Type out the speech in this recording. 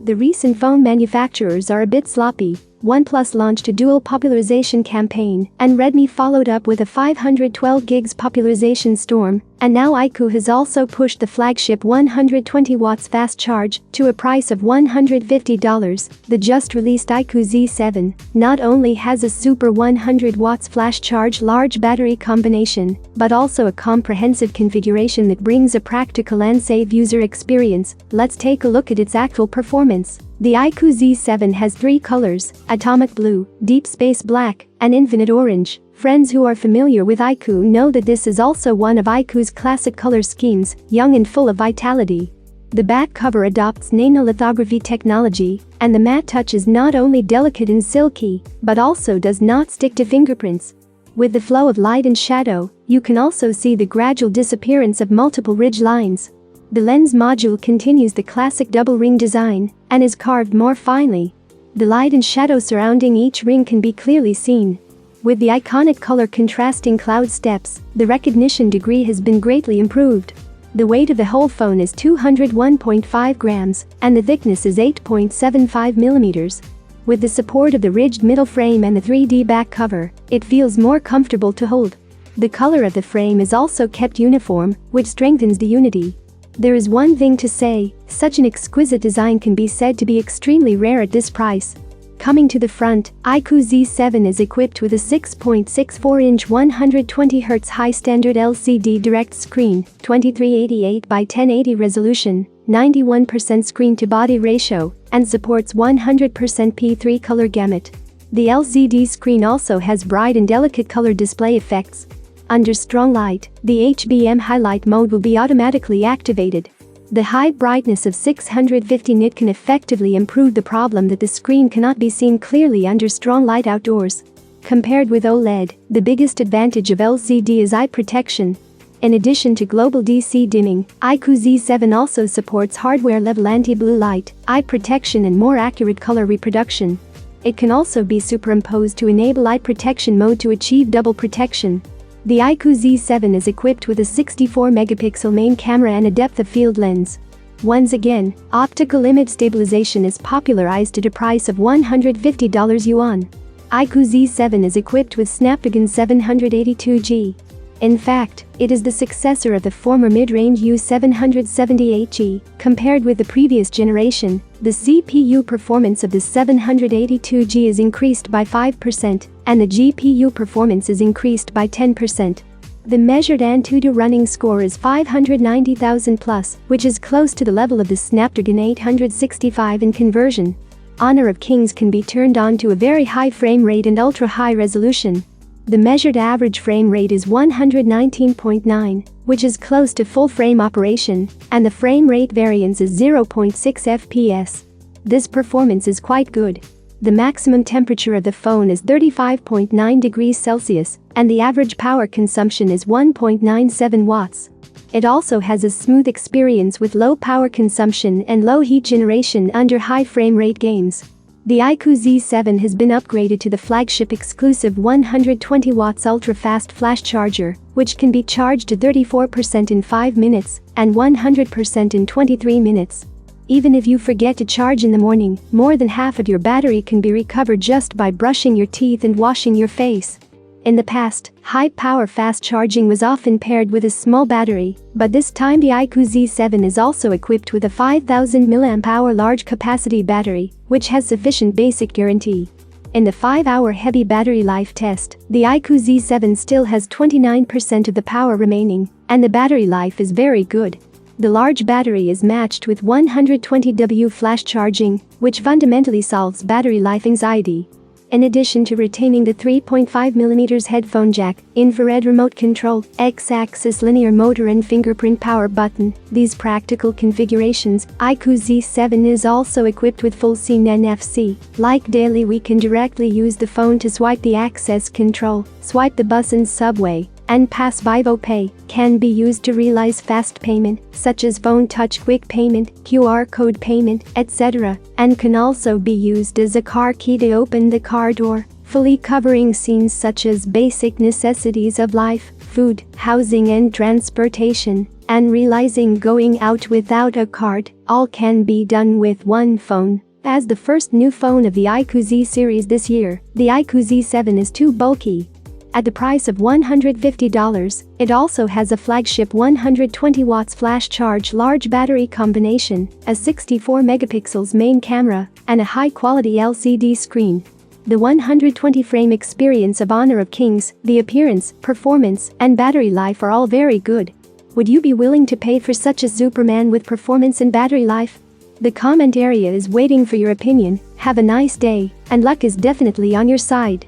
The recent phone manufacturers are a bit sloppy. OnePlus launched a dual popularization campaign, and Redmi followed up with a 512 gigs popularization storm, and now iQOO has also pushed the flagship 120 watts fast charge to a price of $150. The just-released iQOO Z7 not only has a super 100 watts flash charge large battery combination, but also a comprehensive configuration that brings a practical and safe user experience. Let's take a look at its actual performance. The iQOO Z7 has 3 colors: atomic blue, deep space black, and infinite orange. Friends who are familiar with iQOO know that this is also one of iQOO's classic color schemes, young and full of vitality. The back cover adopts nanolithography technology, and the matte touch is not only delicate and silky, but also does not stick to fingerprints. With the flow of light and shadow, you can also see the gradual disappearance of multiple ridge lines. The lens module continues the classic double ring design and is carved more finely. The light and shadow surrounding each ring can be clearly seen. With the iconic color contrasting cloud steps, the recognition degree has been greatly improved. The weight of the whole phone is 201.5 grams, and the thickness is 8.75 millimeters. With the support of the ridged middle frame and the 3D back cover, it feels more comfortable to hold. The color of the frame is also kept uniform, which strengthens the unity. There is one thing to say, such an exquisite design can be said to be extremely rare at this price. Coming to the front, iQOO Z7 is equipped with a 6.64-inch 120Hz high-standard LCD direct screen, 2388 by 1080 resolution, 91% screen-to-body ratio, and supports 100% P3 color gamut. The LCD screen also has bright and delicate color display effects. Under strong light, the HBM highlight mode will be automatically activated. The high brightness of 650 nits can effectively improve the problem that the screen cannot be seen clearly under strong light outdoors. Compared with OLED, the biggest advantage of LCD is eye protection. In addition to global DC dimming, iQOO Z7 also supports hardware-level anti-blue light, eye protection and more accurate color reproduction. It can also be superimposed to enable eye protection mode to achieve double protection. The iQOO Z7 is equipped with a 64-megapixel main camera and a depth-of-field lens. Once again, optical image stabilization is popularized at a price of $150 yuan. iQOO Z7 is equipped with Snapdragon 782G. In fact, it is the successor of the former mid-range U778G. Compared with the previous generation, the CPU performance of the 782G is increased by 5%, and the GPU performance is increased by 10%. The measured Antutu running score is 590,000 plus, which is close to the level of the Snapdragon 865 in conversion. Honor of Kings can be turned on to a very high frame rate and ultra-high resolution. The measured average frame rate is 119.9, which is close to full frame operation, and the frame rate variance is 0.6 fps. This performance is quite good. The maximum temperature of the phone is 35.9 degrees Celsius, and the average power consumption is 1.97 watts. It also has a smooth experience with low power consumption and low heat generation under high frame rate games. The iQOO Z7 has been upgraded to the flagship exclusive 120 watts ultra-fast flash charger, which can be charged to 34% in 5 minutes and 100% in 23 minutes. Even if you forget to charge in the morning, more than half of your battery can be recovered just by brushing your teeth and washing your face. In the past, high-power fast charging was often paired with a small battery, but this time the iQOO Z7 is also equipped with a 5000 mAh large-capacity battery, which has sufficient basic guarantee. In the 5-hour heavy battery life test, the iQOO Z7 still has 29% of the power remaining, and the battery life is very good. The large battery is matched with 120W flash charging, which fundamentally solves battery life anxiety. In addition to retaining the 3.5mm headphone jack, infrared remote control, X-axis linear motor and fingerprint power button, these practical configurations, iQOO Z7 is also equipped with full SIM NFC. Like daily, we can directly use the phone to swipe the access control, swipe the bus and subway, and Pass Vivo Pay can be used to realize fast payment, such as phone touch quick payment, QR code payment, etc., and can also be used as a car key to open the car door, fully covering scenes such as basic necessities of life, food, housing and transportation, and realizing going out without a card, all can be done with one phone. As the first new phone of the iQOO Z series this year, the iQOO Z7 is too bulky. At the price of $150, it also has a flagship 120 watts flash charge large battery combination, a 64 megapixels main camera, and a high-quality LCD screen. The 120-frame experience of Honor of Kings, the appearance, performance, and battery life are all very good. Would you be willing to pay for such a Superman with performance and battery life? The comment area is waiting for your opinion. Have a nice day, and luck is definitely on your side.